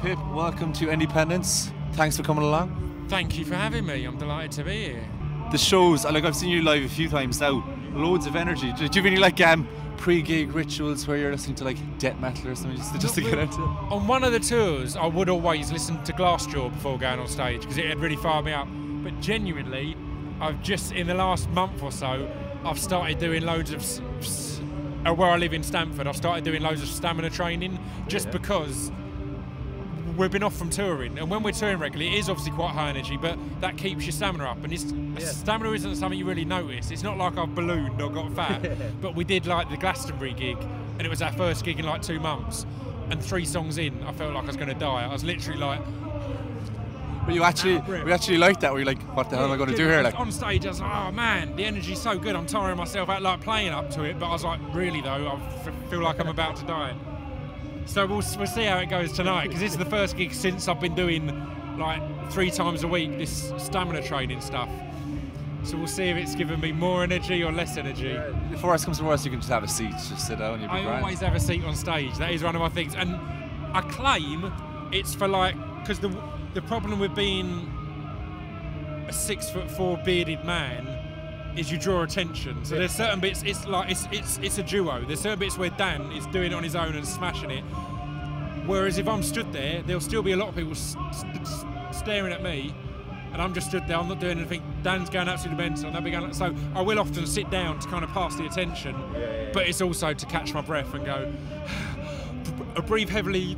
Pip, welcome to Indiependence. Thanks for coming along. Thank you for having me. I'm delighted to be here. The shows, like I've seen you live a few times now, loads of energy. Do you have any like pre-gig rituals where you're listening to like death metal or something just to get into it? On one of the tours, I would always listen to Glassjaw before going on stage because it had really fired me up. But genuinely, I've just in the last month or so, I've started doing loads of where I live in Stamford. I've started doing loads of stamina training just because we've been off from touring, and when we're touring regularly, it is obviously quite high energy, but that keeps your stamina up. And stamina isn't something you really notice. It's not like I've ballooned or got fat, but we did like the Glastonbury gig, and it was our first gig in like 2 months. And 3 songs in, I felt like I was going to die. I was literally like. But we actually liked that. Where you're like, what the hell am I going to do here? Like on stage, I was like, oh man, the energy's so good. I'm tiring myself out, like playing up to it. But I was like, really though, I feel like I'm about to die. So we'll see how it goes tonight, because this is the first gig since I've been doing like 3 times a week this stamina training stuff. So we'll see if it's giving me more energy or less energy. If worse comes to worse, you can just have a seat, just sit down. I always have a seat on stage. That is one of my things, and I claim it's for like, because the problem with being a 6'4" bearded man is you draw attention. So there's certain bits. It's like it's a duo. There's certain bits where Dan is doing it on his own and smashing it. Whereas if I'm stood there, there'll still be a lot of people staring at me, and I'm just stood there. I'm not doing anything. Dan's going absolutely mental, and they'll be going. So I will often sit down to kind of pass the attention, but it's also to catch my breath and go, breathe heavily,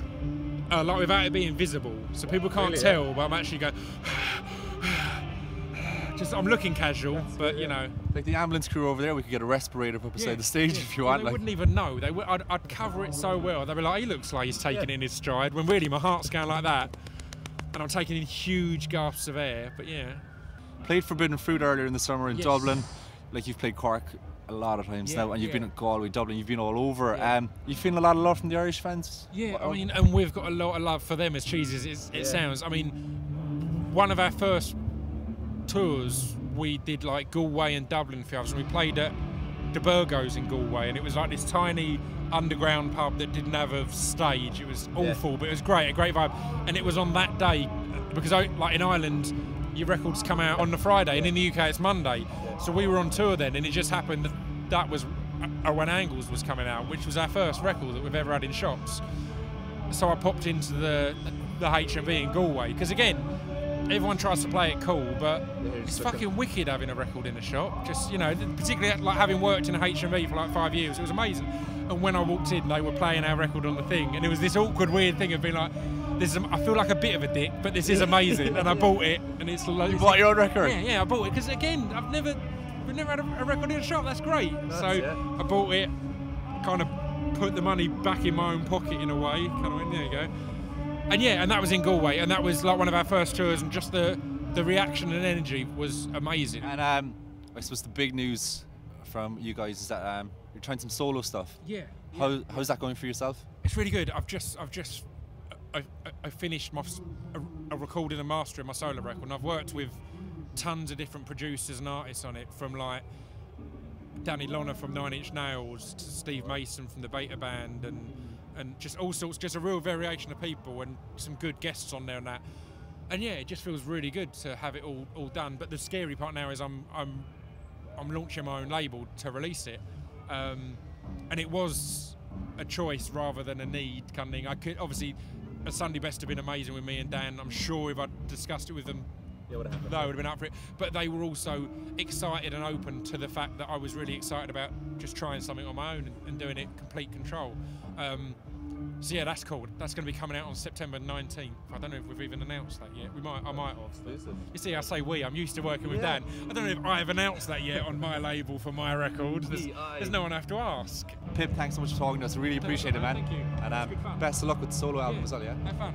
like without it being visible, so people can't tell. But I'm actually going. I'm looking casual, but you know. Like the ambulance crew over there, we could get a respirator put beside the stage if you want. They wouldn't even know. I'd cover it so well. They'd be like, he looks like he's taking it in his stride, when really my heart's going like that. And I'm taking in huge gasps of air, but yeah. Played Forbidden Fruit earlier in the summer in Dublin. Like you've played Cork a lot of times now, and you've been at Galway, Dublin, you've been all over. You feeling a lot of love from the Irish fans? Yeah, I mean, and we've got a lot of love for them, as cheesy as it sounds. I mean, one of our first tours, we did like Galway and Dublin for us, and we played at the Burgos in Galway, and it was like this tiny underground pub that didn't have a stage. It was awful, but it was great, a great vibe. And it was on that day, because like in Ireland, your records come out on the Friday, and in the UK it's Monday. So we were on tour then, and it just happened that was when Angles was coming out, which was our first record that we've ever had in shops. So I popped into the HMV in Galway, because again, everyone tries to play it cool, but it's fucking wicked having a record in a shop. Just, you know, particularly like having worked in a HMV for like 5 years, it was amazing. And when I walked in, they were playing our record on the thing, and it was this awkward, weird thing of being like, I feel like a bit of a dick, but this is amazing. And I bought it, and it's like, you bought your own record? Yeah, I bought it because again, we've never had a record in a shop. That's great. I bought it, kind of put the money back in my own pocket in a way. Kind of went, there you go. And yeah, and that was in Galway, and that was like one of our first tours, and just the reaction and energy was amazing. And I suppose the big news from you guys is that you're trying some solo stuff. Yeah. How's that going for yourself? It's really good. I finished a recording and mastering my solo record, and I've worked with tons of different producers and artists on it, from like Danny Lonna from 9 Inch Nails to Steve Mason from the Beta Band, and just all sorts, just a real variation of people, and some good guests on there and that. And yeah, it just feels really good to have it all done. But the scary part now is I'm launching my own label to release it, and it was a choice rather than a need kind of thing. I could obviously, a Sunday Best have been amazing with me and Dan. I'm sure if I'd discussed it with them, they would have been up for it. But they were also excited and open to the fact that I was really excited about just trying something on my own and doing it complete control. So yeah, that's cool. That's going to be coming out on September 19th. I don't know if we've even announced that yet. I might have. You see, I say we. I'm used to working with Dan. I don't know if I've announced that yet on my label for my record. There's no one I have to ask. Pip, thanks so much for talking to us. I really appreciate it, man. Thank you. And best of luck with the solo album as well, yeah? Have fun.